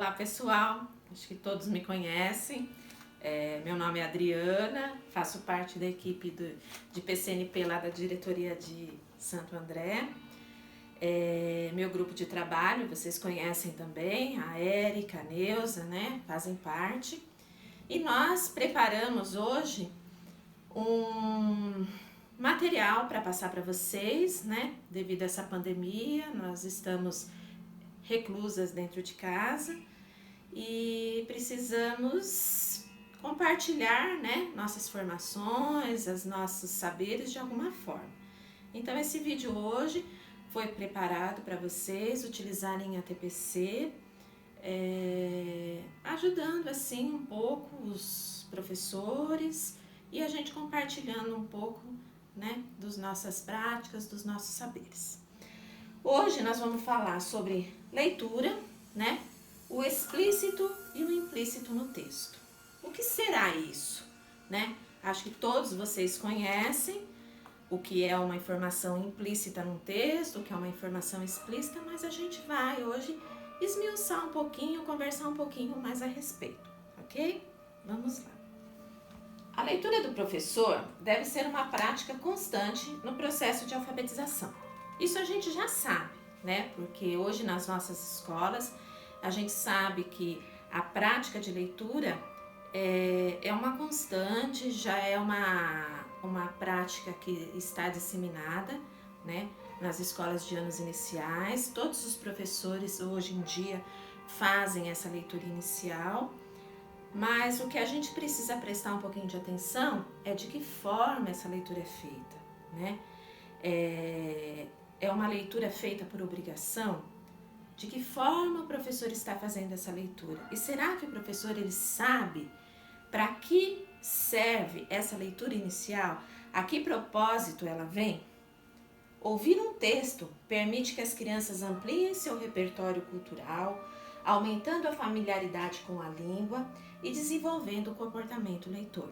Olá pessoal, acho que todos me conhecem. Meu nome é Adriana, faço parte da equipe de PCNP lá da diretoria de Santo André. Meu grupo de trabalho, vocês conhecem também, a Érica, a Neuza, né? Fazem parte. E nós preparamos hoje um material para passar para vocês, né? Devido a essa pandemia, nós estamos reclusas dentro de casa e precisamos compartilhar, né, nossas formações, os nossos saberes de alguma forma. Então esse vídeo hoje foi preparado para vocês utilizarem a TPC, ajudando assim um pouco os professores e a gente compartilhando um pouco, né, das nossas práticas, dos nossos saberes. Hoje nós vamos falar sobre leitura, né? O explícito e o implícito no texto. O que será isso, né? Acho que todos vocês conhecem o que é uma informação implícita num texto, o que é uma informação explícita, mas a gente vai hoje esmiuçar um pouquinho, conversar um pouquinho mais a respeito, ok? Vamos lá. A leitura do professor deve ser uma prática constante no processo de alfabetização. Isso a gente já sabe, né? Porque hoje nas nossas escolas a gente sabe que a prática de leitura é uma constante, já é uma prática que está disseminada, né? Nas escolas de anos iniciais. Todos os professores hoje em dia fazem essa leitura inicial, mas o que a gente precisa prestar um pouquinho de atenção é de que forma essa leitura é feita, né? É uma leitura feita por obrigação? De que forma o professor está fazendo essa leitura? E será que o professor ele sabe para que serve essa leitura inicial? A que propósito ela vem? Ouvir um texto permite que as crianças ampliem seu repertório cultural, aumentando a familiaridade com a língua e desenvolvendo o comportamento leitor.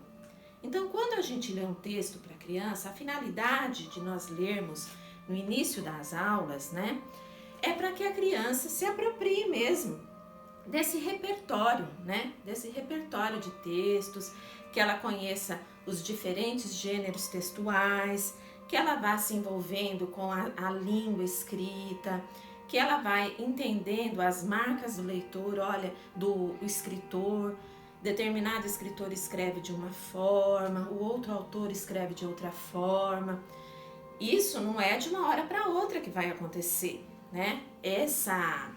Então, quando a gente lê um texto para a criança, a finalidade de nós lermos no início das aulas, né, é para que a criança se aproprie mesmo desse repertório, né, desse repertório de textos, que ela conheça os diferentes gêneros textuais, que ela vá se envolvendo com a língua escrita, que ela vai entendendo as marcas do leitor, olha, do escritor. Determinado escritor escreve de uma forma, o outro autor escreve de outra forma. Isso não é de uma hora para outra que vai acontecer, né? Essa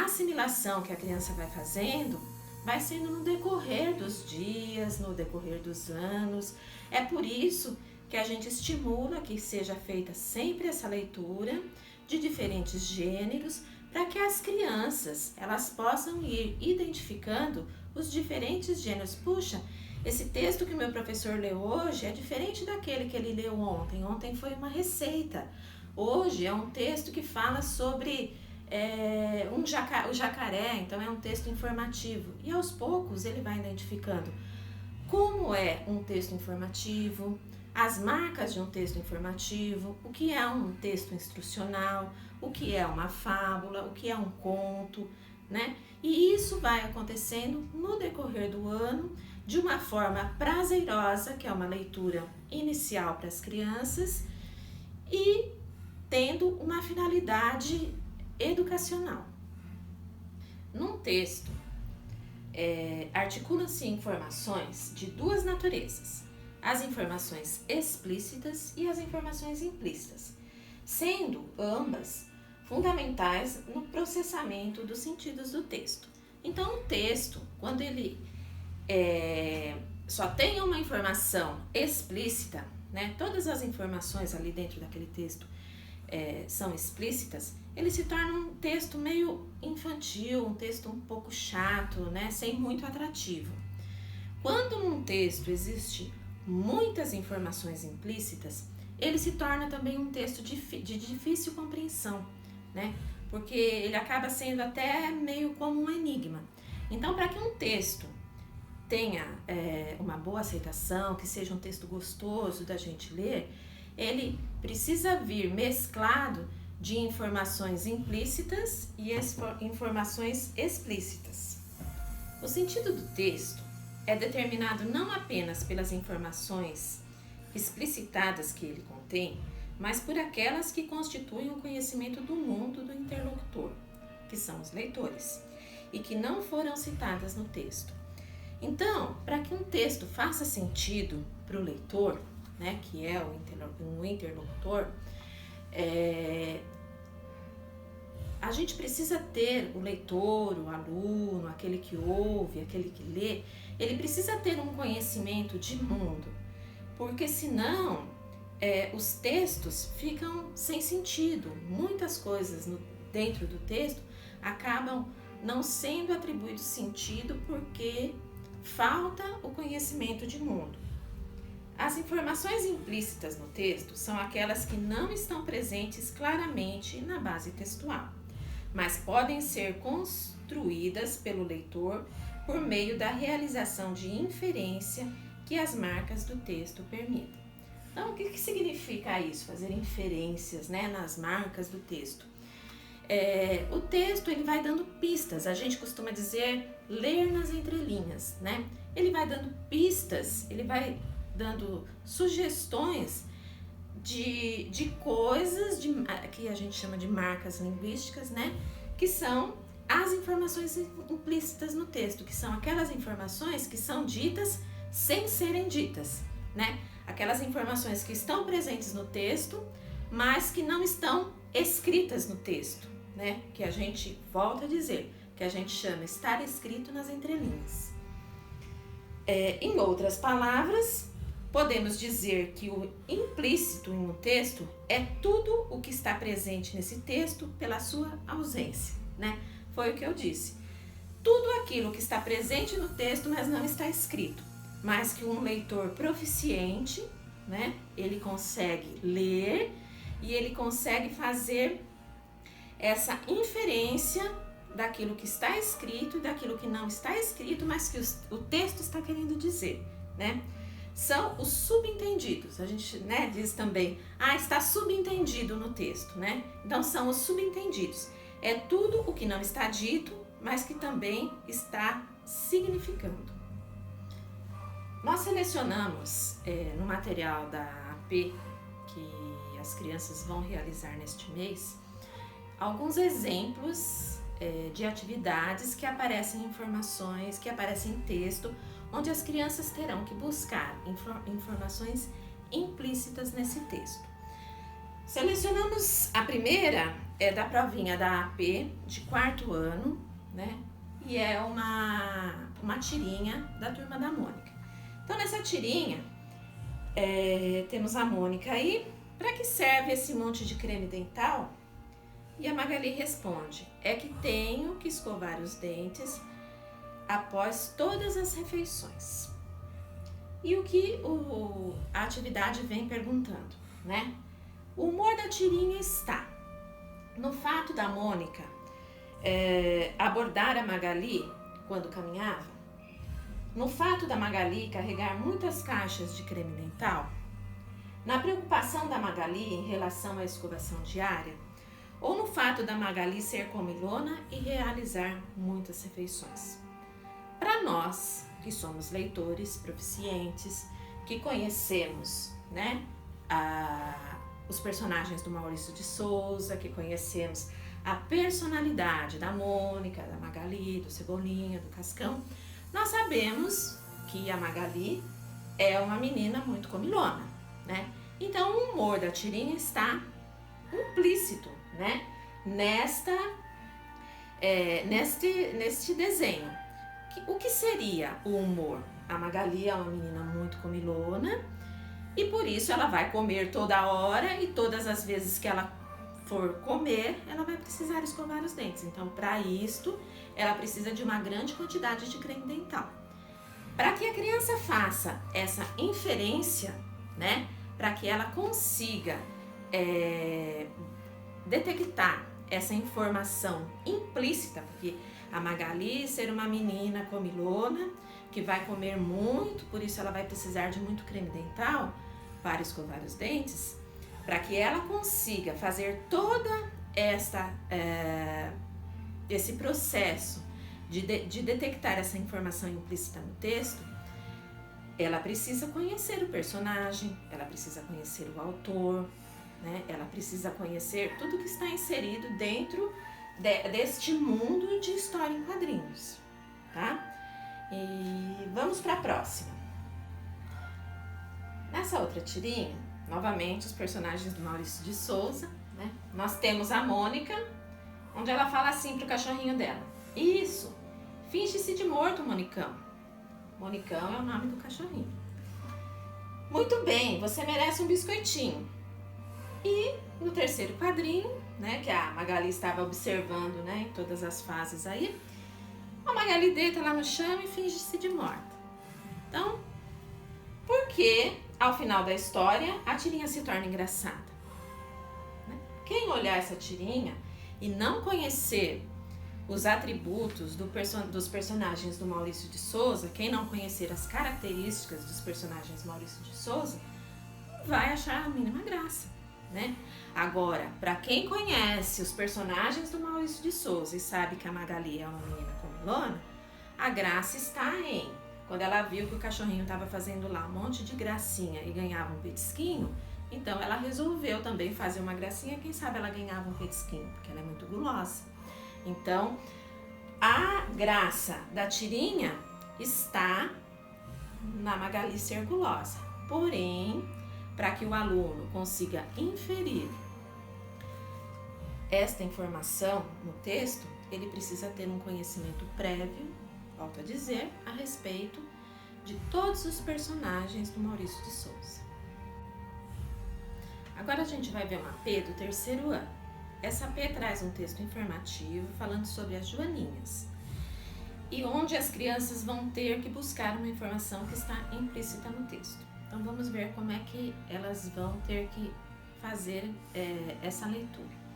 assimilação que a criança vai fazendo vai sendo no decorrer dos dias, no decorrer dos anos. É por isso que a gente estimula que seja feita sempre essa leitura de diferentes gêneros, para que as crianças elas possam ir identificando os diferentes gêneros. Puxa, esse texto que o meu professor leu hoje é diferente daquele que ele leu ontem. Ontem foi uma receita. Hoje é um texto que fala sobre o jacaré, então é um texto informativo. E aos poucos ele vai identificando como é um texto informativo, as marcas de um texto informativo, o que é um texto instrucional, o que é uma fábula, o que é um conto, né? E isso vai acontecendo no decorrer do ano de uma forma prazerosa, que é uma leitura inicial para as crianças e tendo uma finalidade educacional. Num texto, articulam-se informações de duas naturezas: as informações explícitas e as informações implícitas, sendo ambas fundamentais no processamento dos sentidos do texto. Então, um texto, quando ele só tem uma informação explícita, né, todas as informações ali dentro daquele texto são explícitas, ele se torna um texto meio infantil, um texto um pouco chato, né, sem muito atrativo. Quando num texto existe muitas informações implícitas, ele se torna também um texto de difícil compreensão, né? Porque ele acaba sendo até meio como um enigma. Então, para que um texto tenha uma boa aceitação, que seja um texto gostoso da gente ler, ele precisa vir mesclado de informações implícitas e informações explícitas. O sentido do texto é determinado não apenas pelas informações explicitadas que ele contém, mas por aquelas que constituem o conhecimento do mundo do interlocutor, que são os leitores, e que não foram citadas no texto. Então, para que um texto faça sentido para o leitor, né, que é o interlocutor, a gente precisa ter o leitor, o aluno, aquele que ouve, aquele que lê, ele precisa ter um conhecimento de mundo, porque senão os textos ficam sem sentido. Muitas coisas dentro do texto acabam não sendo atribuídos sentido porque falta o conhecimento de mundo. As informações implícitas no texto são aquelas que não estão presentes claramente na base textual, mas podem ser construídas pelo leitor por meio da realização de inferência que as marcas do texto permitem. Então, o que significa isso? Fazer inferências, né, nas marcas do texto. O texto ele vai dando pistas, a gente costuma dizer ler nas entrelinhas, né? Ele vai dando pistas, ele vai dando sugestões de coisas que a gente chama de marcas linguísticas, né? Que são as informações implícitas no texto, que são aquelas informações que são ditas sem serem ditas, né? Aquelas informações que estão presentes no texto, mas que não estão escritas no texto, né? Que a gente volta a dizer, que a gente chama estar escrito nas entrelinhas. Em outras palavras, podemos dizer que o implícito em um texto é tudo o que está presente nesse texto pela sua ausência, né? Foi o que eu disse. Tudo aquilo que está presente no texto, mas não está escrito, mas que um leitor proficiente, né? Ele consegue ler e ele consegue fazer essa inferência daquilo que está escrito e daquilo que não está escrito, mas que o texto está querendo dizer, né? São os subentendidos. A gente, né, diz também, está subentendido no texto, né? Então, são os subentendidos. É tudo o que não está dito, mas que também está significando. Nós selecionamos no material da AP, que as crianças vão realizar neste mês, alguns exemplos de atividades que aparecem em informações, que aparecem em texto, onde as crianças terão que buscar informações implícitas nesse texto. Selecionamos a primeira, da provinha da AP de 4º ano, né? E é uma tirinha da Turma da Mônica. Então, nessa tirinha, temos a Mônica aí. Para que serve esse monte de creme dental? E a Magali responde, é que tenho que escovar os dentes após todas as refeições. E o que a atividade vem perguntando, né? O humor da tirinha está no fato da Mônica abordar a Magali quando caminhava, no fato da Magali carregar muitas caixas de creme dental, na preocupação da Magali em relação à escovação diária, ou no fato da Magali ser comilona e realizar muitas refeições. Para nós, que somos leitores proficientes, que conhecemos, né, os personagens do Maurício de Souza, que conhecemos a personalidade da Mônica, da Magali, do Cebolinha, do Cascão, nós sabemos que a Magali é uma menina muito comilona, né? Então, o humor da tirinha está implícito, né, neste desenho. O que seria o humor? A Magali é uma menina muito comilona e por isso ela vai comer toda hora e todas as vezes que ela for comer, ela vai precisar escovar os dentes. Então, para isto, ela precisa de uma grande quantidade de creme dental. Para que a criança faça essa inferência, né, para que ela consiga detectar essa informação implícita, porque a Magali ser uma menina comilona, que vai comer muito, por isso ela vai precisar de muito creme dental para escovar os dentes, para que ela consiga fazer toda esse processo de detectar essa informação implícita no texto, ela precisa conhecer o personagem, ela precisa conhecer o autor, né? Ela precisa conhecer tudo que está inserido dentro deste mundo de história em quadrinhos, tá? E vamos para a próxima. Nessa outra tirinha, novamente os personagens do Maurício de Souza, né? Nós temos a Mônica, onde ela fala assim pro cachorrinho dela: isso, finge-se de morto, Monicão. Monicão é o nome do cachorrinho. Muito bem, você merece um biscoitinho. E no terceiro quadrinho, né, que a Magali estava observando, né, em todas as fases aí, a Magali deita lá no chão e finge-se de morta. Então, por que ao final da história a tirinha se torna engraçada? Né? Quem olhar essa tirinha e não conhecer os atributos dos personagens do Maurício de Souza, quem não conhecer as características dos personagens Maurício de Souza, vai achar a mínima graça, né? Agora, para quem conhece os personagens do Maurício de Souza e sabe que a Magali é uma menina comilona, a graça está em, quando ela viu que o cachorrinho estava fazendo lá um monte de gracinha e ganhava um petisquinho, então ela resolveu também fazer uma gracinha, quem sabe ela ganhava um petisquinho, porque ela é muito gulosa. Então, a graça da tirinha está na Magali ser gulosa. Porém, para que o aluno consiga inferir esta informação no texto, ele precisa ter um conhecimento prévio, volto a dizer, a respeito de todos os personagens do Maurício de Souza. Agora a gente vai ver uma AP do terceiro ano. Essa AP traz um texto informativo falando sobre as joaninhas e onde as crianças vão ter que buscar uma informação que está implícita no texto. Então vamos ver como é que elas vão ter que fazer essa leitura.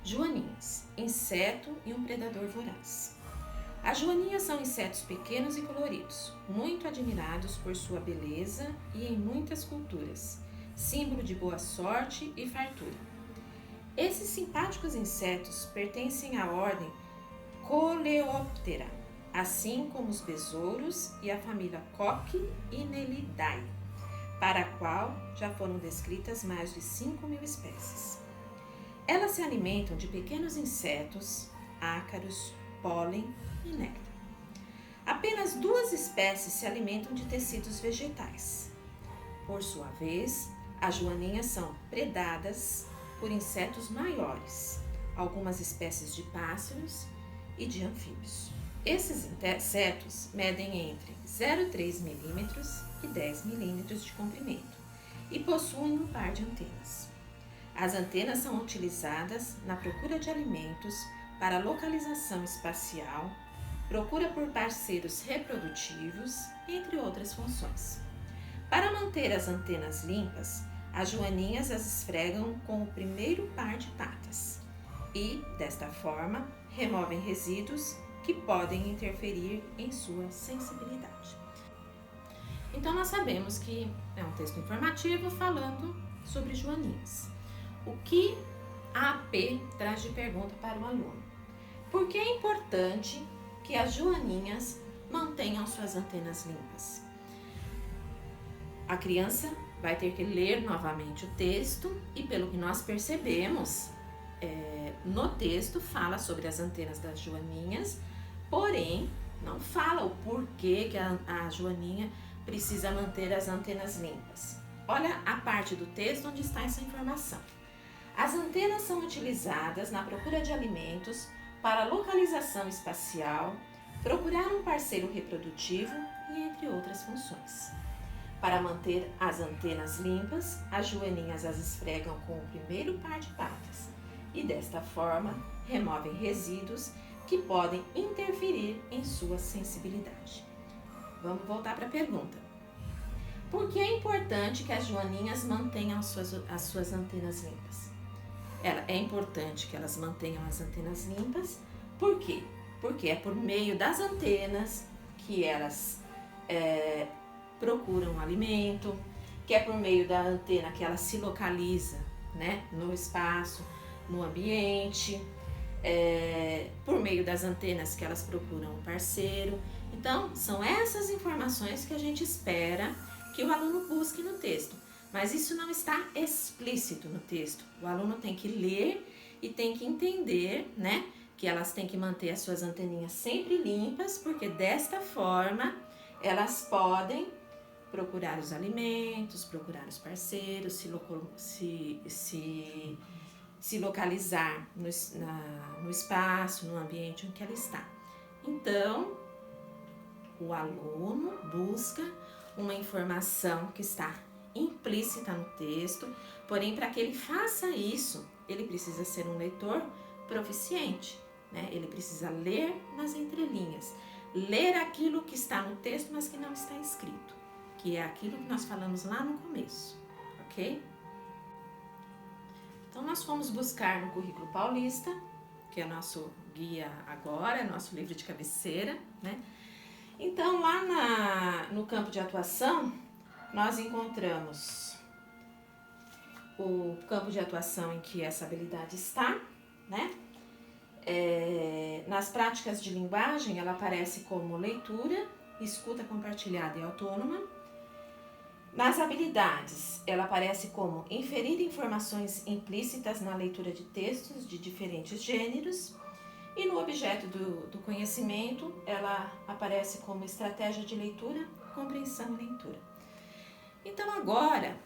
Joaninhas, inseto e um predador voraz. As joaninhas são insetos pequenos e coloridos, muito admirados por sua beleza e em muitas culturas, símbolo de boa sorte e fartura. Esses simpáticos insetos pertencem à ordem Coleoptera, assim como os besouros e a família Coccinellidae, para a qual já foram descritas mais de 5.000 espécies. Elas se alimentam de pequenos insetos, ácaros, pólen e néctar. Apenas 2 espécies se alimentam de tecidos vegetais. Por sua vez, as joaninhas são predadas por insetos maiores, algumas espécies de pássaros e de anfíbios. Esses insetos medem entre 0,3 mm e 10 mm de comprimento e possuem um par de antenas. As antenas são utilizadas na procura de alimentos, para localização espacial, procura por parceiros reprodutivos, entre outras funções. Para manter as antenas limpas, as joaninhas as esfregam com o primeiro par de patas e, desta forma, removem resíduos que podem interferir em sua sensibilidade. Então, nós sabemos que é um texto informativo falando sobre joaninhas. O que a AP traz de pergunta para o aluno? Por que é importante que as joaninhas mantenham suas antenas limpas? A criança vai ter que ler novamente o texto e, pelo que nós percebemos, no texto fala sobre as antenas das joaninhas, porém não fala o porquê que a joaninha precisa manter as antenas limpas. Olha a parte do texto onde está essa informação. As antenas são utilizadas na procura de alimentos, para localização espacial, procurar um parceiro reprodutivo e entre outras funções. Para manter as antenas limpas, as joaninhas as esfregam com o primeiro par de patas e, desta forma, removem resíduos que podem interferir em sua sensibilidade. Vamos voltar para a pergunta. Por que é importante que as joaninhas mantenham as suas antenas limpas? É importante que elas mantenham as antenas limpas. Por quê? Porque é por meio das antenas que elas procuram alimento, que é por meio da antena que ela se localiza, né, no espaço. no ambiente, por meio das antenas que elas procuram o parceiro. Então, são essas informações que a gente espera que o aluno busque no texto. Mas isso não está explícito no texto. O aluno tem que ler e tem que entender, né, que elas têm que manter as suas anteninhas sempre limpas, porque desta forma elas podem procurar os alimentos, procurar os parceiros, se localizar no espaço, no ambiente em que ela está. Então, o aluno busca uma informação que está implícita no texto, porém, para que ele faça isso, ele precisa ser um leitor proficiente, né? Ele precisa ler nas entrelinhas, ler aquilo que está no texto, mas que não está escrito, que é aquilo que nós falamos lá no começo, ok? Então, nós fomos buscar no Currículo Paulista, que é nosso guia agora, nosso livro de cabeceira, né? Então, lá no campo de atuação, nós encontramos o campo de atuação em que essa habilidade está, né? Nas práticas de linguagem, ela aparece como leitura, escuta compartilhada e autônoma. Nas habilidades, ela aparece como inferir informações implícitas na leitura de textos de diferentes gêneros. E no objeto do conhecimento, ela aparece como estratégia de leitura, compreensão e leitura. Então agora,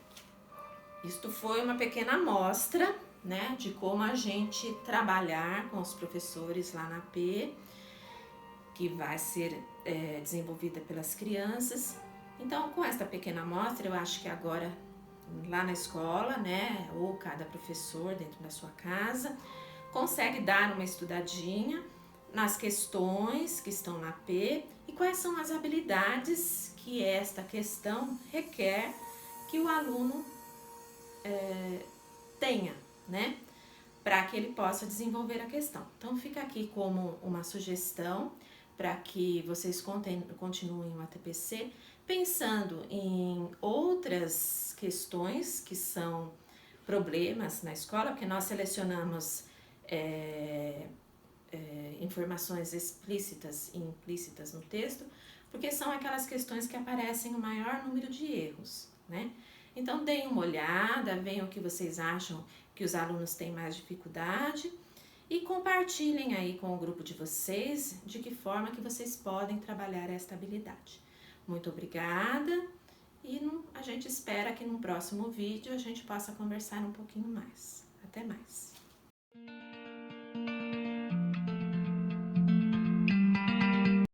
isto foi uma pequena amostra, né, de como a gente trabalhar com os professores lá na AP, que vai ser desenvolvida pelas crianças. Então, com esta pequena amostra, eu acho que agora, lá na escola, né, ou cada professor dentro da sua casa, consegue dar uma estudadinha nas questões que estão na AP e quais são as habilidades que esta questão requer que o aluno tenha, né, para que ele possa desenvolver a questão. Então, fica aqui como uma sugestão para que vocês continuem o ATPC pensando em outras questões que são problemas na escola, porque nós selecionamos informações explícitas e implícitas no texto, porque são aquelas questões que aparecem o maior número de erros, né? Então, deem uma olhada, vejam o que vocês acham que os alunos têm mais dificuldade e compartilhem aí com o grupo de vocês de que forma que vocês podem trabalhar esta habilidade. Muito obrigada e a gente espera que no próximo vídeo a gente possa conversar um pouquinho mais. Até mais!